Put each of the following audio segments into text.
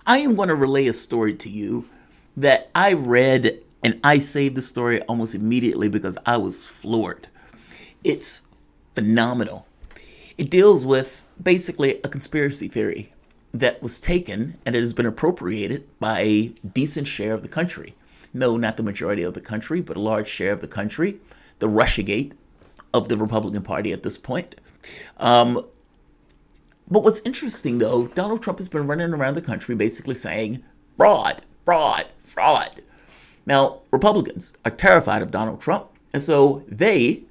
I am going to relay a story to you that I read, and I saved the story almost immediately because I was floored. It's phenomenal. It deals with basically a conspiracy theory that was taken and it has been appropriated by a decent share of the country. No, not the majority of the country, but a large share of the country. The Russiagate of the Republican Party at this point. Um, but what's interesting, though, Donald Trump has been running around the country basically saying fraud, fraud, fraud. Now, Republicans are terrified of Donald Trump, and so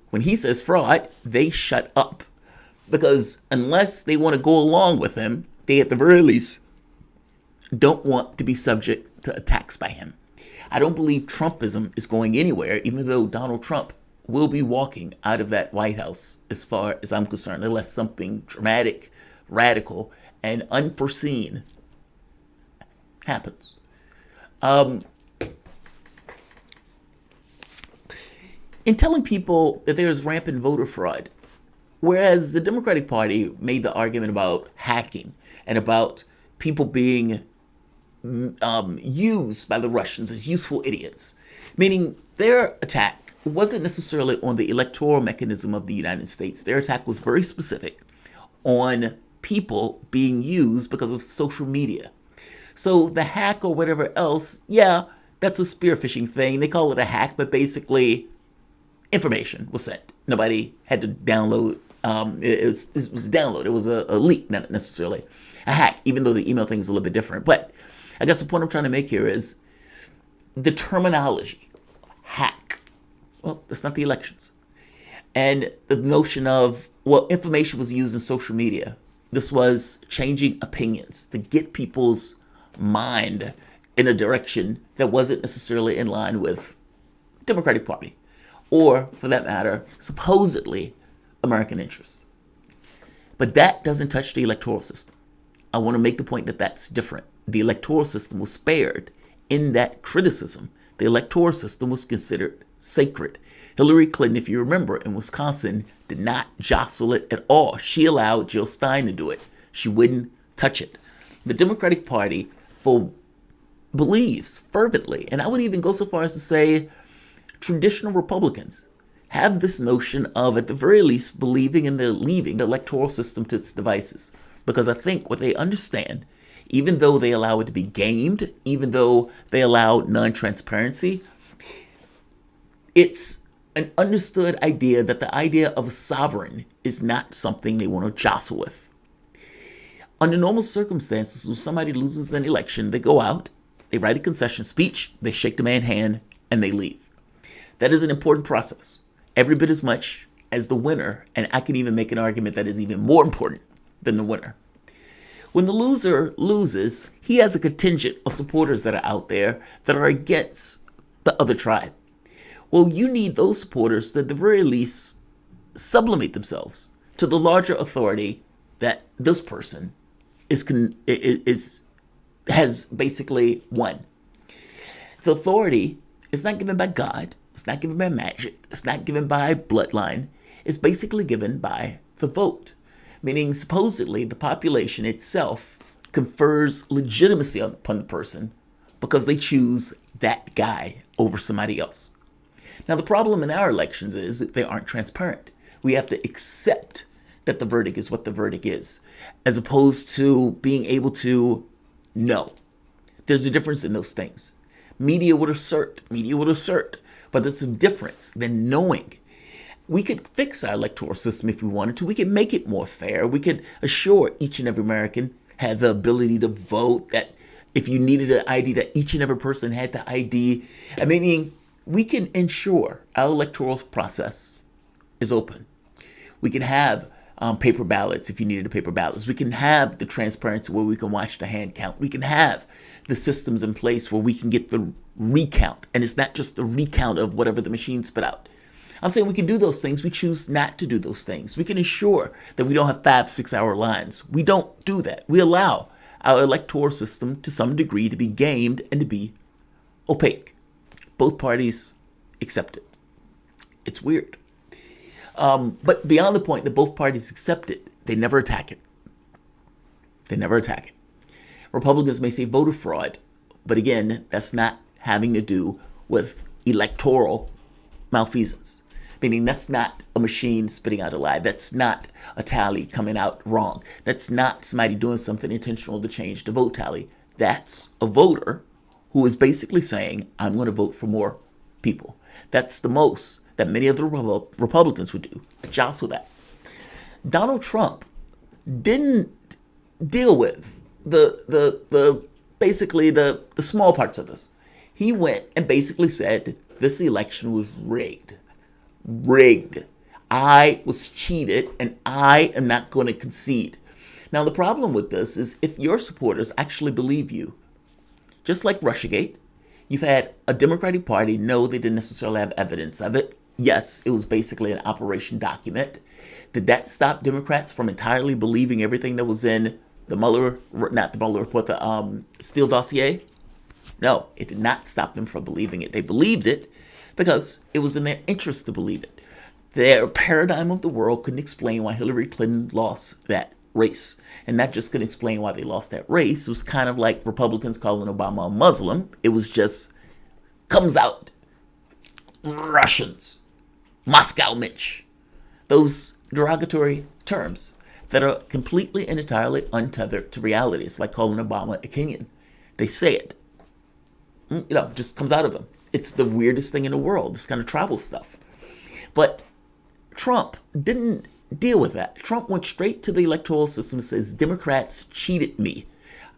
when he says fraud, they shut up. Because unless they want to go along with him, they at the very least don't want to be subject to attacks by him. I don't believe Trumpism is going anywhere, even though Donald Trump will be walking out of that White House, as far as I'm concerned, unless something dramatic, radical, and unforeseen happens. Um, in telling people that there's rampant voter fraud, whereas the Democratic Party made the argument about hacking and about people being used by the Russians as useful idiots, meaning their attack wasn't necessarily on the electoral mechanism of the United States. Their attack was very specific on people being used because of social media. So the hack or whatever else, yeah, that's a spearphishing thing. They call it a hack, but basically information was sent. Nobody had to download. It was a download. It was a leak, not necessarily a hack, even though the email thing is a little bit different. But I guess the point I'm trying to make here is the terminology, hack. Well, that's not the elections. And the notion of, well, information was used in social media. This was changing opinions to get people's mind in a direction that wasn't necessarily in line with the Democratic Party, or for that matter, supposedly American interests. But that doesn't touch the electoral system. I want to make the point that that's different. The electoral system was spared in that criticism. The electoral system was considered sacred. Hillary Clinton, if you remember, in Wisconsin, did not jostle it at all. She allowed Jill Stein to do it. She wouldn't touch it. The Democratic Party believes fervently, and I would even go so far as to say traditional Republicans have this notion of, at the very least, believing in leaving the electoral system to its devices. Because I think what they understand, even though they allow it to be gamed, even though they allow non-transparency, it's an understood idea that the idea of a sovereign is not something they want to jostle with. Under normal circumstances, when somebody loses an election, they go out, they write a concession speech, they shake the man's hand, and they leave. That is an important process, every bit as much as the winner, and I can even make an argument that is even more important than the winner. When the loser loses, he has a contingent of supporters that are out there that are against the other tribe. Well, you need those supporters to at the very least sublimate themselves to the larger authority that this person has basically won. The authority is not given by God. It's not given by magic. It's not given by bloodline. It's basically given by the vote, meaning supposedly the population itself confers legitimacy upon the person because they choose that guy over somebody else. Now, the problem in our elections is that they aren't transparent. We have to accept that the verdict is what the verdict is, as opposed to being able to know. There's a difference in those things. Media would assert, but it's a difference than knowing. We could fix our electoral system if we wanted to. We could make it more fair. We could assure each and every American had the ability to vote, that if you needed an ID, that each and every person had the ID. I mean, we can ensure our electoral process is open. We can have paper ballots if you needed a paper ballots. We can have the transparency where we can watch the hand count. We can have the systems in place where we can get the recount. And it's not just the recount of whatever the machine spit out. I'm saying we can do those things. We choose not to do those things. We can ensure that we don't have 5-6 hour lines. We don't do that. We allow our electoral system to some degree to be gamed and to be opaque. Both parties accept it. It's weird. But beyond the point that both parties accept it, they never attack it. They never attack it. Republicans may say voter fraud, but again, that's not having to do with electoral malfeasance. Meaning that's not a machine spitting out a lie. That's not a tally coming out wrong. That's not somebody doing something intentional to change the vote tally. That's a voter who is basically saying, I'm going to vote for more people. That's the most that many of the Republicans would do, jostle that. Donald Trump didn't deal with basically the small parts of this. He went and basically said this election was rigged. I was cheated and I am not going to concede. Now the problem with this is if your supporters actually believe you, just like Russiagate, you've had a Democratic Party know they didn't necessarily have evidence of it. Yes, it was basically an operation document. Did that stop Democrats from entirely believing everything that was in the Mueller, not the Mueller report, the Steele dossier? No, it did not stop them from believing it. They believed it because it was in their interest to believe it. Their paradigm of the world couldn't explain why Hillary Clinton lost that race. And not just couldn't explain why they lost that race. It was kind of like Republicans calling Obama a Muslim. It was just, comes out, Russians, Moscow Mitch. Those derogatory terms that are completely and entirely untethered to reality. It's like calling Obama a Kenyan. They say it. Just comes out of them. It's the weirdest thing in the world, this kind of tribal stuff. But Trump didn't deal with that. Trump went straight to the electoral system and says, Democrats cheated me.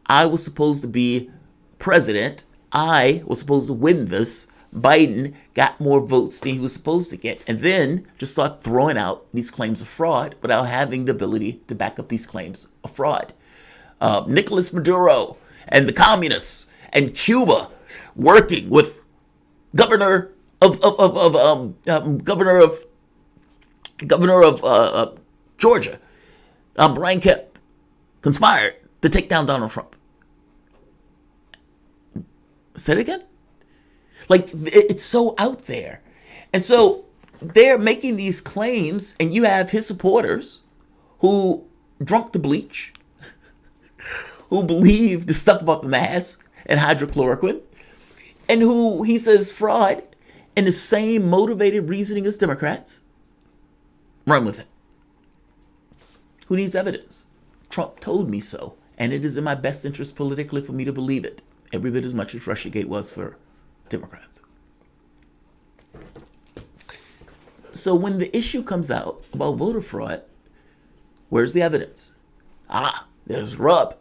I was supposed to be president. I was supposed to win this. Biden got more votes than he was supposed to get. And then just start throwing out these claims of fraud without having the ability to back up these claims of fraud. Nicolas Maduro and the communists and Cuba working with governor of Georgia, Brian Kemp, conspired to take down Donald Trump. Say it again? Like, it's so out there. And so they're making these claims, and you have his supporters who drunk the bleach, who believe the stuff about the mask and hydrochloroquine, and who he says fraud, and the same motivated reasoning as Democrats. Run with it. Who needs evidence? Trump told me so, and it is in my best interest politically for me to believe it, every bit as much as Russiagate was for Democrats. So when the issue comes out about voter fraud, where's the evidence? There's the rub.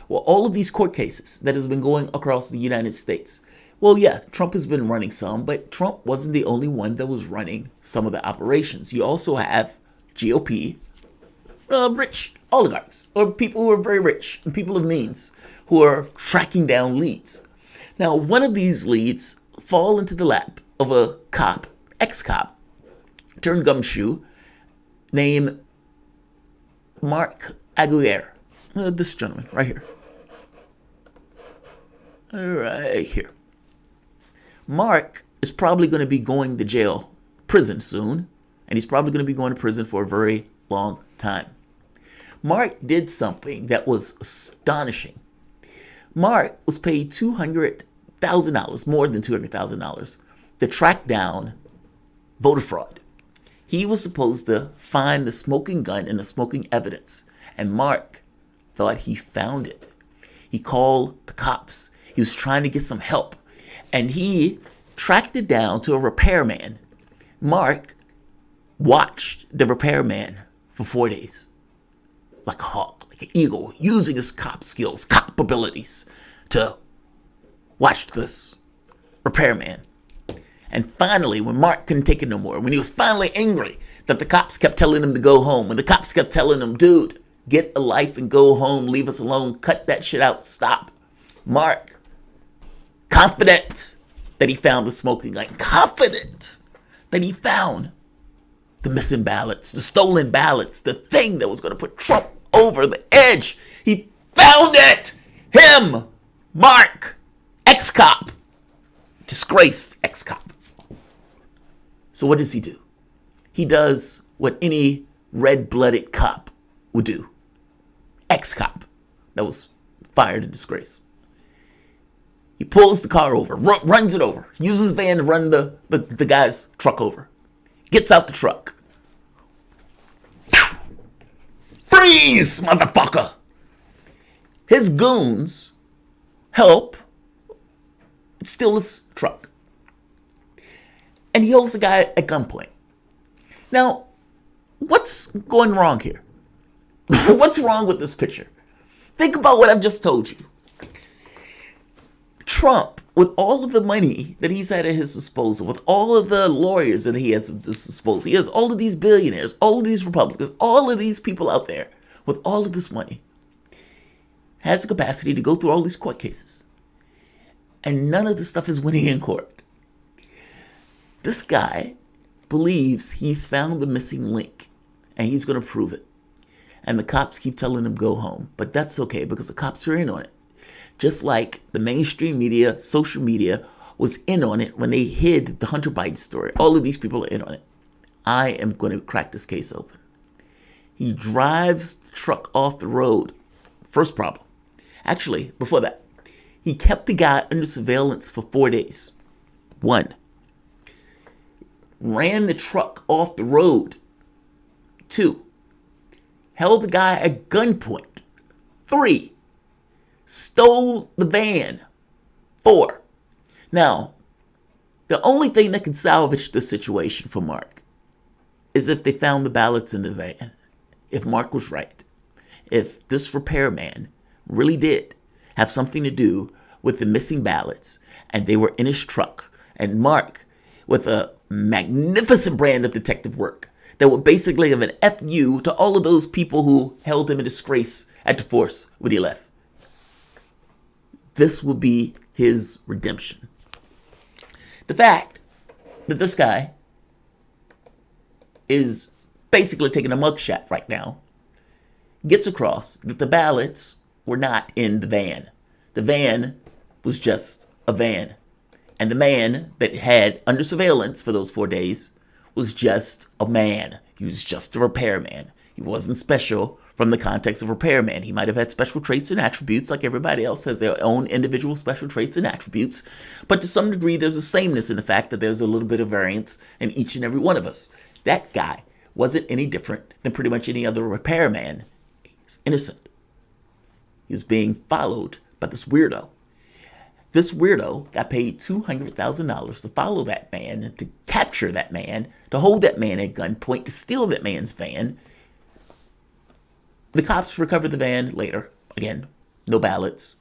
Well, all of these court cases that has been going across the United States, well, yeah, Trump has been running some, but Trump wasn't the only one that was running some of the operations. You also have GOP, rich oligarchs, or people who are very rich, and people of means, who are tracking down leads. Now, one of these leads fall into the lap of a cop, ex-cop, turned gumshoe, named Mark Aguilera. This gentleman, right here. Right here. Mark is probably going to be going to prison soon, and he's probably going to be going to prison for a very long time. Mark did something that was astonishing. Mark was paid $200,000, more than $200,000, to track down voter fraud. He was supposed to find the smoking gun and the smoking evidence, and Mark thought he found it. He called the cops. He was trying to get some help. And he tracked it down to a repairman. Mark watched the repairman for 4 days. Like a hawk, like an eagle, using his cop skills, cop abilities to watch this repairman. And finally, when Mark couldn't take it no more, when he was finally angry that the cops kept telling him to go home, when the cops kept telling him, dude, get a life and go home, leave us alone, cut that shit out, stop. Mark, confident that he found the smoking gun, confident that he found the missing ballots, the stolen ballots, the thing that was going to put Trump over the edge. He found it! Him! Mark! Ex-cop. Disgraced ex-cop. So what does he do? He does what any red-blooded cop would do. Ex-cop. That was fired in disgrace. He pulls the car over, runs it over, uses his van to run the guy's truck over. Gets out the truck. Freeze, motherfucker! His goons help steal his truck. And he holds the guy at gunpoint. Now, what's going wrong here? What's wrong with this picture? Think about what I've just told you. Trump, with all of the money that he's had at his disposal, with all of the lawyers that he has at his disposal, he has all of these billionaires, all of these Republicans, all of these people out there with all of this money, has the capacity to go through all these court cases. And none of this stuff is winning in court. This guy believes he's found the missing link and he's going to prove it. And the cops keep telling him go home. But that's okay because the cops are in on it. Just like the mainstream media, social media was in on it when they hid the Hunter Biden story. All of these people are in on it. I am going to crack this case open. He drives the truck off the road. First problem. Actually, before that, he kept the guy under surveillance for 4 days. 1. Ran the truck off the road. 2. Held the guy at gunpoint. 3. Stole the van. 4. Now, the only thing that can salvage the situation for Mark is if they found the ballots in the van. If Mark was right. If this repairman really did have something to do with the missing ballots and they were in his truck, and Mark, with a magnificent brand of detective work that would basically give an FU to all of those people who held him in disgrace at the force when he left. This will be his redemption. The fact that this guy is basically taking a mugshot right now gets across that the ballots were not in the van. The van was just a van. And the man that had under surveillance for those 4 days was just a man. He was just a repairman. He wasn't special from the context of repairman. He might have had special traits and attributes like everybody else has their own individual special traits and attributes. But to some degree, there's a sameness in the fact that there's a little bit of variance in each and every one of us. That guy wasn't any different than pretty much any other repairman. He's innocent. He was being followed by this weirdo. This weirdo got paid $200,000 to follow that man, to capture that man, to hold that man at gunpoint, to steal that man's van. The cops recovered the van later. Again, no ballots.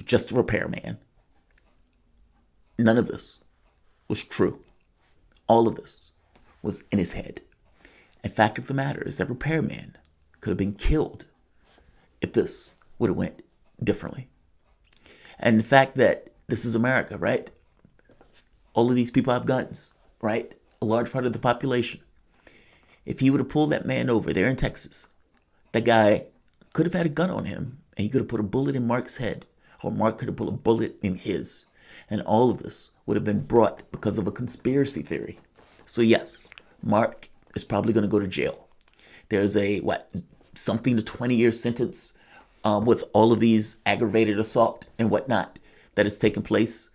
Just a repairman. None of this was true. All of this was in his head. And fact of the matter is that repairman could have been killed if this would have went differently. And the fact that this is America, right? All of these people have guns, right? A large part of the population. If he would have pulled that man over there in Texas, that guy could have had a gun on him and he could have put a bullet in Mark's head, or Mark could have put a bullet in his. And all of this would have been brought because of a conspiracy theory. So yes, Mark is probably going to go to jail. There's a, something to 20-year sentence with all of these aggravated assault and whatnot that has taken place.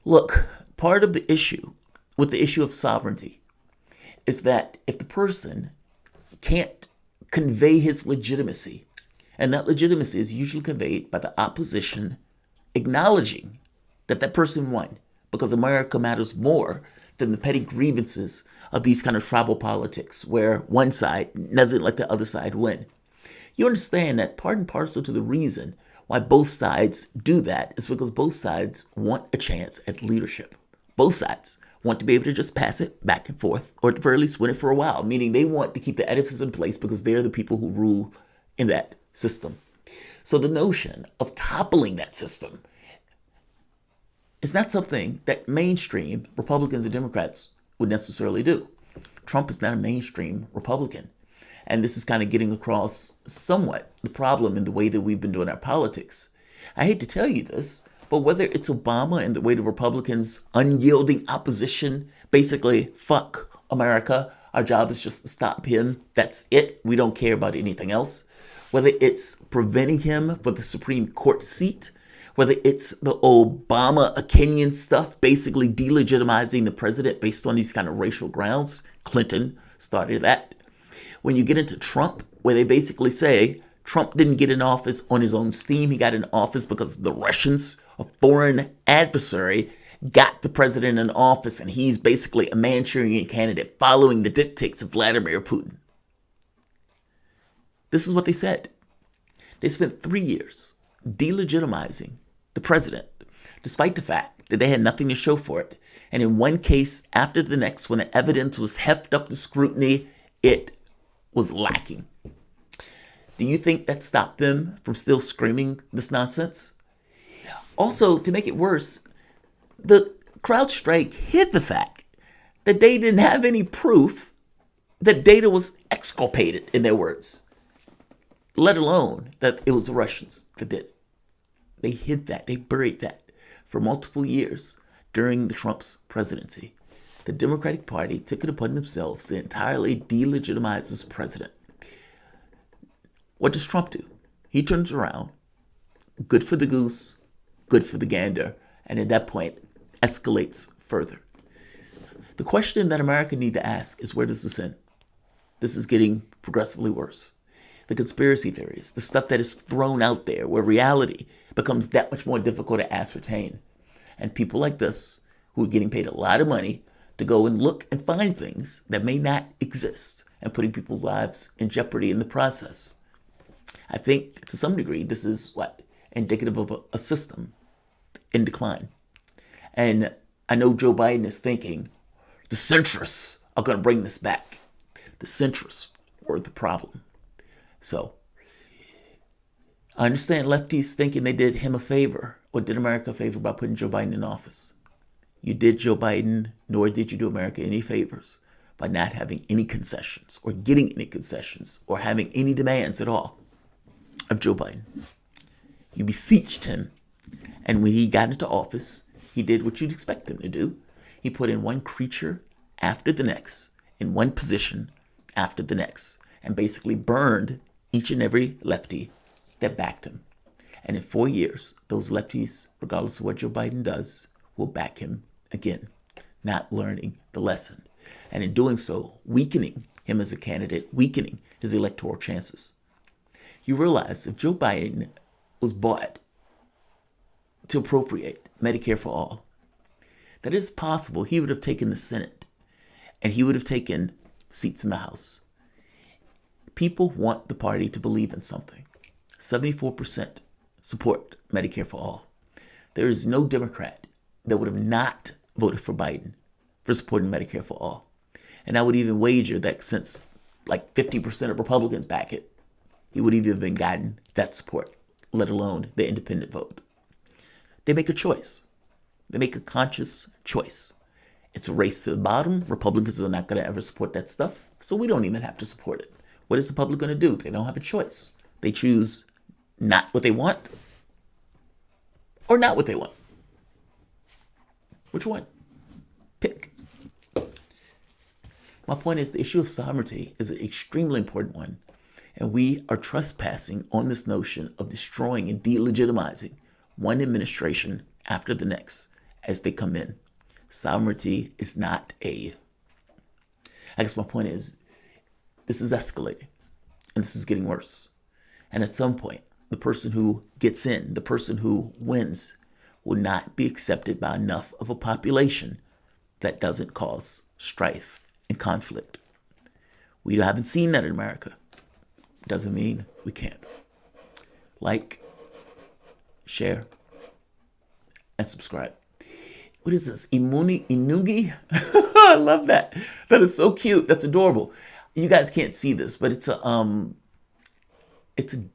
Look, part of the issue with the issue of sovereignty is that if the person can't convey his legitimacy, and that legitimacy is usually conveyed by the opposition acknowledging that that person won, because America matters more than the petty grievances of these kind of tribal politics where one side doesn't let the other side win. You understand that part and parcel to the reason why both sides do that is because both sides want a chance at leadership. Both sides want to be able to just pass it back and forth, or at the very least win it for a while, meaning they want to keep the edifice in place because they're the people who rule in that system. So the notion of toppling that system is not something that mainstream Republicans and Democrats would necessarily do. Trump is not a mainstream Republican. And this is kind of getting across somewhat the problem in the way that we've been doing our politics. I hate to tell you this, but whether it's Obama and the way the Republicans' unyielding opposition basically fuck America, our job is just to stop him, that's it, we don't care about anything else. whether it's preventing him from the Supreme Court seat, whether it's the Obama-Kenyan stuff, basically delegitimizing the president based on these kind of racial grounds. Clinton started that. When you get into Trump, where they basically say Trump didn't get in office on his own steam. He got in office because the Russians, a foreign adversary, got the president in office, and he's basically a Manchurian candidate following the dictates of Vladimir Putin. This is what they said. They spent 3 years delegitimizing the president, despite the fact that they had nothing to show for it. And in one case after the next, when the evidence was heft up to scrutiny, it was lacking. Do you think that stopped them from still screaming this nonsense? Also, to make it worse, the CrowdStrike hid the fact that they didn't have any proof that data was exculpated, in their words, let alone that it was the Russians that did it. They hid that. They buried that for multiple years during the Trump's presidency. The Democratic Party took it upon themselves to entirely delegitimize this president. What does Trump do? He turns around, good for the goose, good for the gander, and at that point, escalates further. The question that America needs to ask is, where does this end? This is getting progressively worse. The conspiracy theories, the stuff that is thrown out there, where reality becomes that much more difficult to ascertain. And people like this, who are getting paid a lot of money to go and look and find things that may not exist, and putting people's lives in jeopardy in the process. I think, to some degree, this is indicative of a system in decline. And I know Joe Biden is thinking, the centrists are going to bring this back. The centrists were the problem. So, I understand lefties thinking they did him a favor, or did America a favor by putting Joe Biden in office. You did Joe Biden, nor did you do America any favors by not having any concessions, or getting any concessions, or having any demands at all of Joe Biden. You beseeched him, and when he got into office, he did what you'd expect him to do. He put in one creature after the next, in one position after the next, and basically burned each and every lefty that backed him. And in 4 years, those lefties, regardless of what Joe Biden does, will back him again, not learning the lesson. And in doing so, weakening him as a candidate, weakening his electoral chances. You realize if Joe Biden was bought to appropriate Medicare for all, that it is possible he would have taken the Senate and he would have taken seats in the House. People want the party to believe in something. 74% support Medicare for all. There is no Democrat that would have not voted for Biden for supporting Medicare for all. And I would even wager that since 50% of Republicans back it, he would even have gotten that support, let alone the independent vote. They make a choice. They make a conscious choice. It's a race to the bottom. Republicans are not going to ever support that stuff, so we don't even have to support it. What is the public going to do? They don't have a choice. They choose not what they want or not what they want. Which one? Pick. My point is the issue of sovereignty is an extremely important one. And we are trespassing on this notion of destroying and delegitimizing one administration after the next as they come in. Sovereignty is not I guess my point is, this is escalating and this is getting worse. And at some point, the person who gets in, the person who wins, will not be accepted by enough of a population that doesn't cause strife and conflict. We haven't seen that in America. Doesn't mean we can't. Like, share, and subscribe. What is this? Inugi? I love that. That is so cute. That's adorable. You guys can't see this, but it's a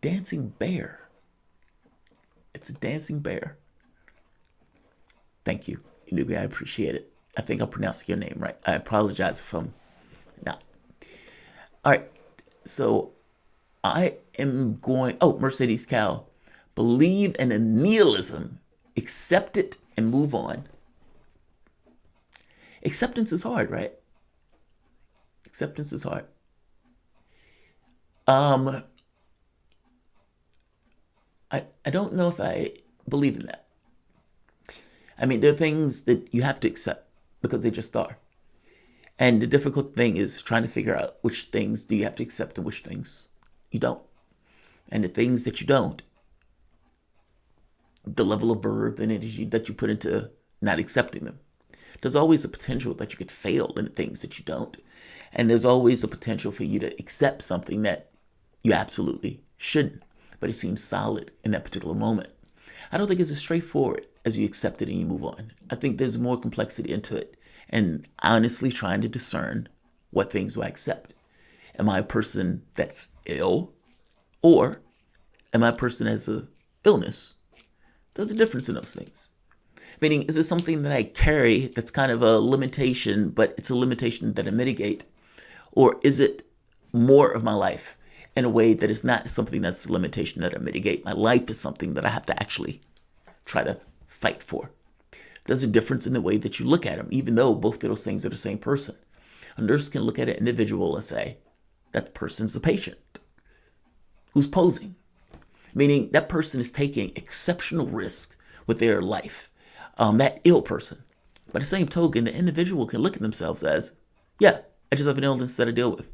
dancing bear. It's a dancing bear. Thank you, Inugi. I appreciate it. I think I'm pronouncing your name right. I apologize if I'm not. All right. So I am going, Mercedes Cow, believe in a nihilism, accept it and move on. Acceptance is hard, right? Acceptance is hard. I don't know if I believe in that. I mean, there are things that you have to accept because they just are. And the difficult thing is trying to figure out which things do you have to accept and which things you don't. And the things that you don't, the level of verb and energy that you put into not accepting them. There's always a potential that you could fail in the things that you don't. And there's always a potential for you to accept something that you absolutely shouldn't, but it seems solid in that particular moment. I don't think it's as straightforward as you accept it and you move on. I think there's more complexity into it, and honestly trying to discern what things do I accept. Am I a person that's ill, or am I a person that has an illness? There's a difference in those things. Meaning, is it something that I carry that's kind of a limitation, but it's a limitation that I mitigate? Or is it more of my life in a way that is not something that's a limitation that I mitigate? My life is something that I have to actually try to fight for. There's a difference in the way that you look at them, even though both of those things are the same person. A nurse can look at an individual and say, that person's a patient who's posing. Meaning that person is taking exceptional risk with their life, that ill person. By the same token, the individual can look at themselves as, yeah, I just have an illness that I deal with.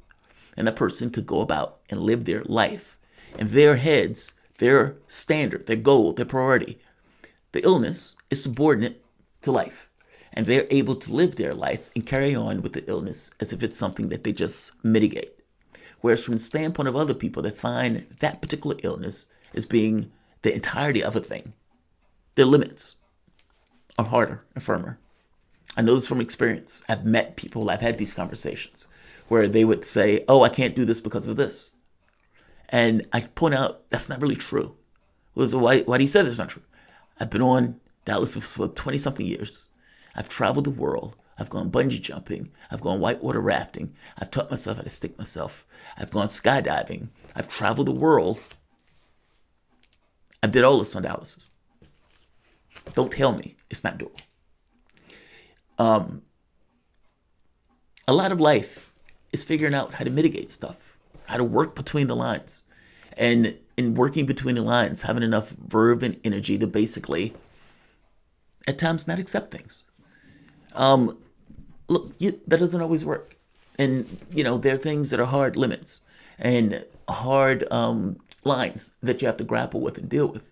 And that person could go about and live their life. In their heads, their standard, their goal, their priority, the illness is subordinate to life. And they're able to live their life and carry on with the illness as if it's something that they just mitigate. Whereas from the standpoint of other people that find that particular illness as being the entirety of a thing, their limits are harder and firmer. I know this from experience. I've met people, I've had these conversations where they would say, oh, I can't do this because of this. And I point out, that's not really true. Why do you say that's not true? I've been on Dallas for 20 something years. I've traveled the world. I've gone bungee jumping. I've gone whitewater rafting. I've taught myself how to stick myself. I've gone skydiving. I've traveled the world. I've did all this on dialysis. Don't tell me it's not doable. A lot of life is figuring out how to mitigate stuff, how to work between the lines. And in working between the lines, having enough verve and energy to basically, at times, not accept things. That doesn't always work. And, there are things that are hard limits and hard lines that you have to grapple with and deal with.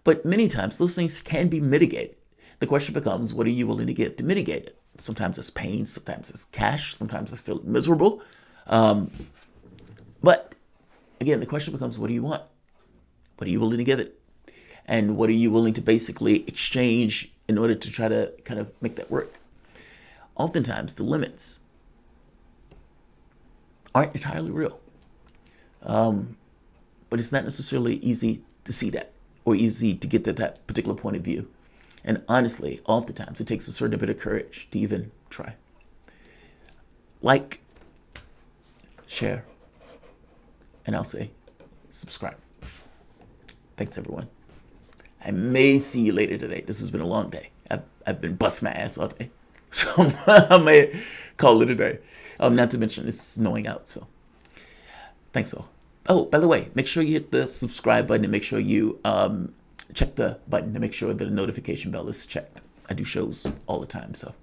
But many times, those things can be mitigated. The question becomes, what are you willing to give to mitigate it? Sometimes it's pain, sometimes it's cash, sometimes it's feeling miserable. But again, the question becomes, what do you want? What are you willing to give it? And what are you willing to basically exchange in order to try to kind of make that work? Oftentimes, the limits aren't entirely real. But it's not necessarily easy to see that or easy to get to that particular point of view. And honestly, oftentimes, it takes a certain bit of courage to even try. Like, share, and I'll say subscribe. Thanks, everyone. I may see you later today. This has been a long day. I've been busting my ass all day. So I may call it a day. Not to mention it's snowing out, so thanks all. Oh, by the way, make sure you hit the subscribe button and make sure you check the button to make sure that the notification bell is checked. I do shows all the time, so